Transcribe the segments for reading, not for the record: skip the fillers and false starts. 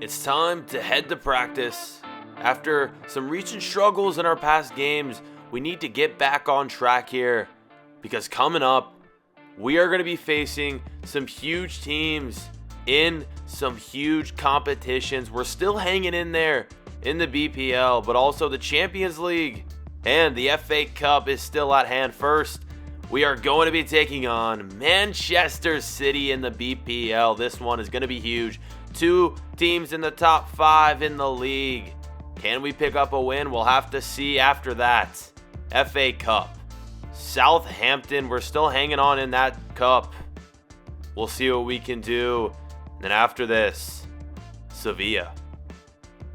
It's time to head to practice. After some recent struggles in our past games, we need to get back on track here, because coming up, we are going to be facing some huge teams in some huge competitions. We're still hanging in there in the BPL, but also the Champions League and the FA Cup is still at hand. First, we are going to be taking on Manchester City in the BPL. This one is going to be huge. Two teams in the top 5 in the league. Can we pick up a win? We'll have to see after that. FA Cup. Southampton, we're still hanging on in that cup. We'll see what we can do. And then after this, Sevilla.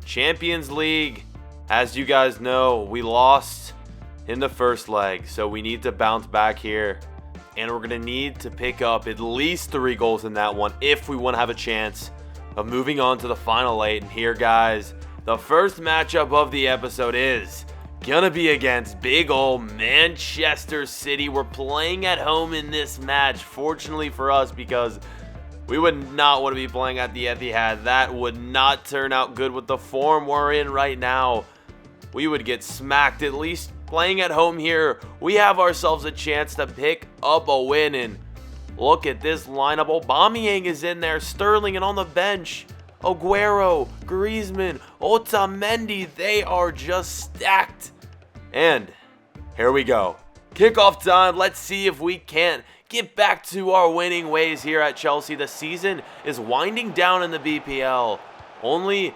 Champions League, as you guys know, we lost in the first leg, so we need to bounce back here. And we're going to need to pick up at least 3 goals in that one if we want to have a chance of moving on to the final 8. And here, guys, the first matchup of the episode is gonna be against big ol' Manchester City. We're playing at home in this match, fortunately for us, because we would not want to be playing at the Etihad. That would not turn out good with the form we're in right now. We would get smacked. At least playing at home here, we have ourselves a chance to pick up a win. And look at this lineup. Aubameyang is in there, Sterling, and on the bench, Aguero, Griezmann, Otamendi. They are just stacked. And here we go. Kickoff time. Let's see if we can't get back to our winning ways here at Chelsea. The season is winding down in the BPL. Only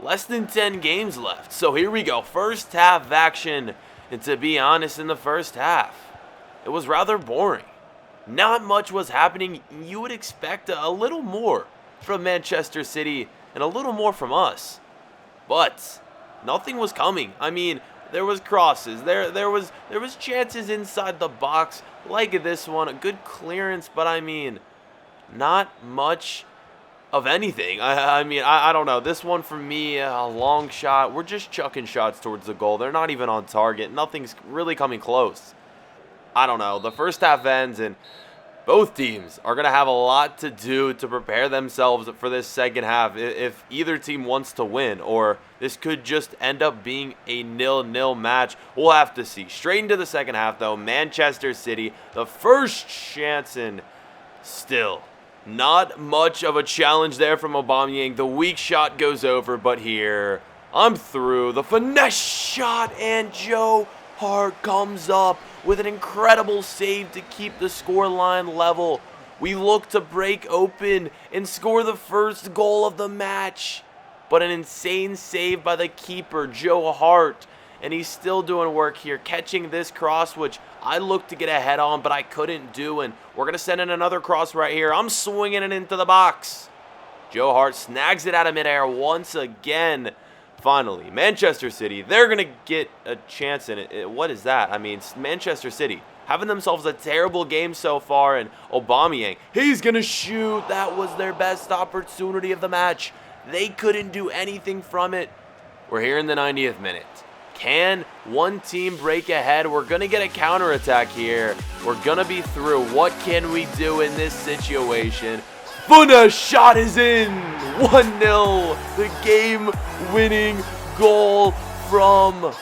less than 10 games left. So here we go. First half action. And to be honest, in the first half, it was rather boring. Not much was happening. You would expect a little more from Manchester City and a little more from us. But nothing was coming. I mean, there was crosses. There was chances inside the box like this one. A good clearance, but I mean, not much of anything. I don't know. This one for me, a long shot. We're just chucking shots towards the goal. They're not even on target. Nothing's really coming close. I don't know. The first half ends and both teams are going to have a lot to do to prepare themselves for this second half if either team wants to win, or this could just end up being a 0-0 match. We'll have to see. Straight into the second half, though, Manchester City, the first chance, and still not much of a challenge there from Aubameyang. The weak shot goes over, but here, I'm through. The finesse shot, and Joe Hart comes up with an incredible save to keep the scoreline level. We look to break open and score the first goal of the match. But an insane save by the keeper, Joe Hart. And he's still doing work here, catching this cross, which I looked to get a head on, but I couldn't do. And we're going to send in another cross right here. I'm swinging it into the box. Joe Hart snags it out of midair once again. Finally, Manchester City, they're going to get a chance in it. What is that? I mean, Manchester City having themselves a terrible game so far, and Aubameyang, he's going to shoot. That was their best opportunity of the match. They couldn't do anything from it. We're here in the 90th minute. Can one team break ahead? We're going to get a counterattack here. We're going to be through. What can we do in this situation? Funa shot is in. 1-0. The game-winning goal from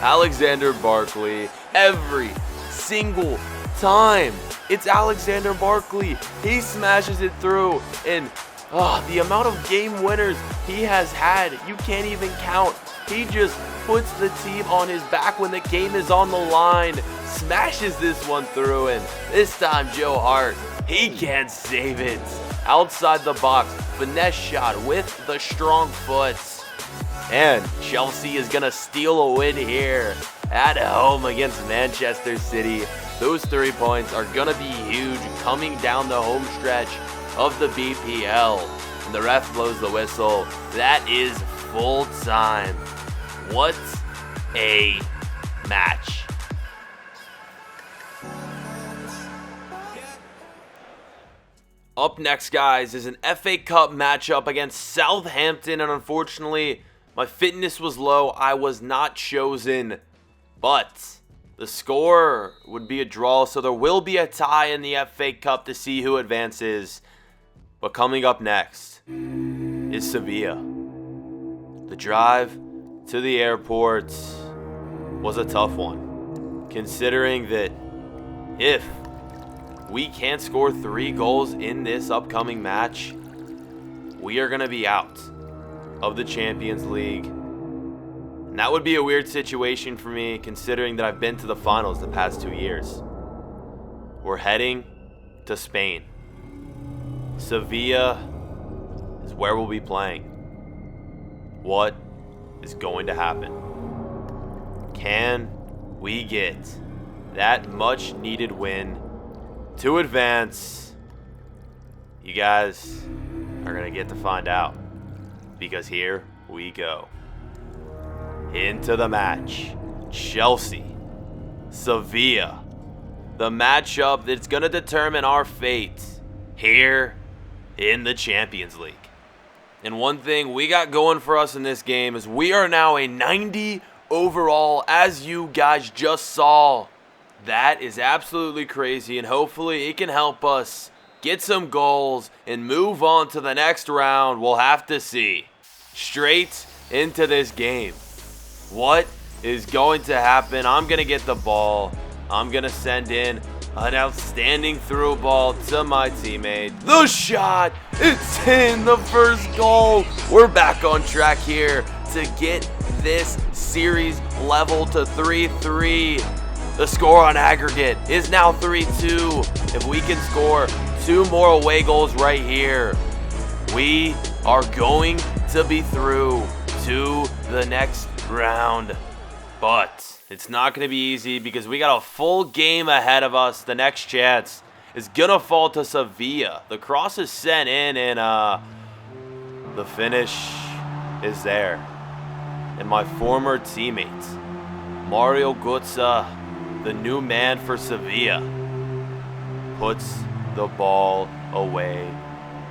Alexander Barclay. Every single time, it's Alexander Barclay. He smashes it through, and the amount of game winners he has had, you can't even count. He just puts the team on his back when the game is on the line, smashes this one through, and this time Joe Hart, he can't save it. Outside the box, finesse shot with the strong foot. And Chelsea is going to steal a win here at home against Manchester City. Those 3 points are going to be huge coming down the home stretch of the BPL. And the ref blows the whistle. That is full time. What a match. Up next, guys, is an FA Cup matchup against Southampton, and unfortunately, my fitness was low. I was not chosen, but the score would be a draw, so there will be a tie in the FA Cup to see who advances. But coming up next, is Sevilla. The drive to the airport was a tough one, considering that if we can't score 3 goals in this upcoming match, we are going to be out of the Champions League. And that would be a weird situation for me, considering that I've been to the finals the past 2 years. We're heading to Spain. Sevilla is where we'll be playing. What is going to happen? Can we get that much needed win to advance? You guys are going to get to find out, because here we go. Into the match. Chelsea, Sevilla. The matchup that's going to determine our fate here in the Champions League. And one thing we got going for us in this game is we are now a 90 overall, as you guys just saw. That is absolutely crazy, and hopefully it can help us get some goals and move on to the next round. We'll have to see. Straight into this game. What is going to happen? I'm going to get the ball. I'm going to send in an outstanding through ball to my teammate. The shot! It's in! The first goal! We're back on track here to get this series level to 3-3. The score on aggregate is now 3-2. If we can score 2 more away goals right here, we are going to be through to the next round. But it's not going to be easy, because we got a full game ahead of us. The next chance is going to fall to Sevilla. The cross is sent in, and the finish is there. And my former teammate, Mario Götze, the new man for Sevilla, puts the ball away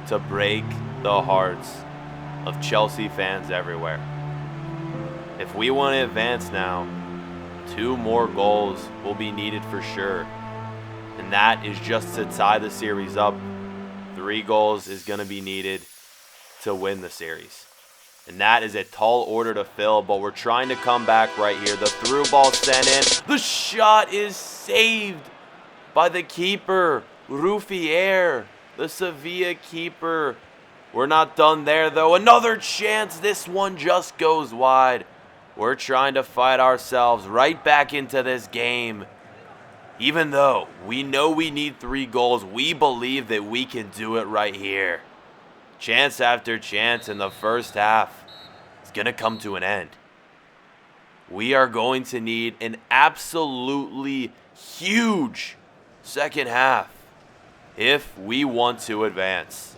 to break the hearts of Chelsea fans everywhere. If we want to advance now, 2 more goals will be needed for sure. And that is just to tie the series up. 3 goals is going to be needed to win the series. And that is a tall order to fill, but we're trying to come back right here. The through ball sent in. The shot is saved by the keeper, Ruffier, the Sevilla keeper. We're not done there, though. Another chance. This one just goes wide. We're trying to fight ourselves right back into this game. Even though we know we need 3 goals, we believe that we can do it right here. Chance after chance in the first half is going to come to an end. We are going to need an absolutely huge second half if we want to advance.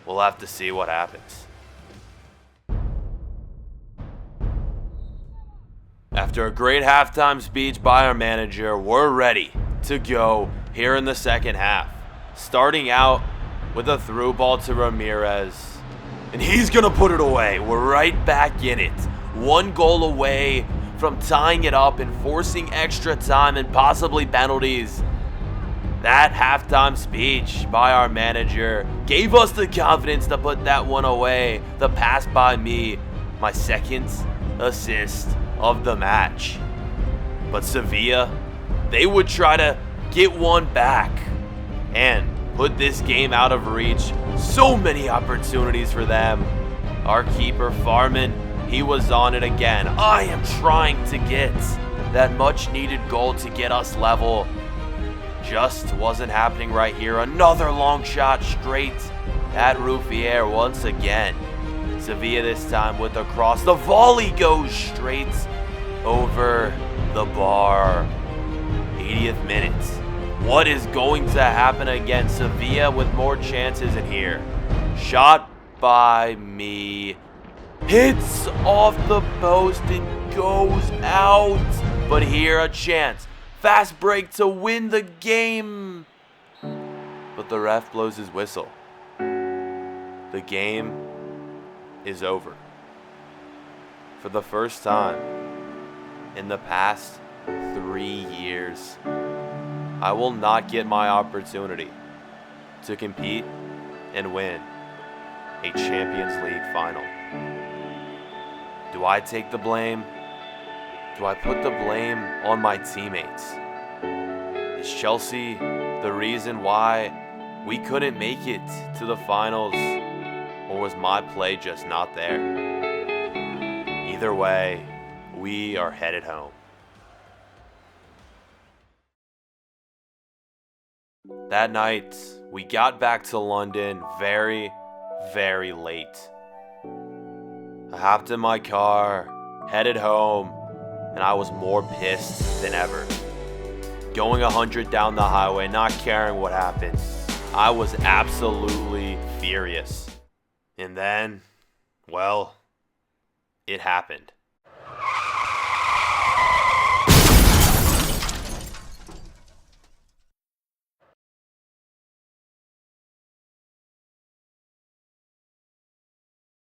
We'll have to see what happens. After a great halftime speech by our manager, we're ready to go here in the second half. Starting out with a through ball to Ramirez. And he's going to put it away. We're right back in it. 1 goal away from tying it up and forcing extra time and possibly penalties. That halftime speech by our manager gave us the confidence to put that one away. The pass by me, my 2nd assist of the match. But Sevilla, they would try to get one back and put this game out of reach. So many opportunities for them. Our keeper, Farman, he was on it again. I am trying to get that much needed goal to get us level. Just wasn't happening right here. Another long shot straight at Ruffier once again. Sevilla this time with a cross. The volley goes straight over the bar. 80th minute. What is going to happen again? Sevilla with more chances in here. Shot by me. Hits off the post and goes out. But here a chance. Fast break to win the game. But the ref blows his whistle. The game is over. For the first time in the past 3 years, I will not get my opportunity to compete and win a Champions League final. Do I take the blame? Do I put the blame on my teammates? Is Chelsea the reason why we couldn't make it to the finals, or was my play just not there? Either way, we are headed home. That night, we got back to London very, very late. I hopped in my car, headed home, and I was more pissed than ever. Going 100 down the highway, not caring what happened. I was absolutely furious. And then, well, it happened.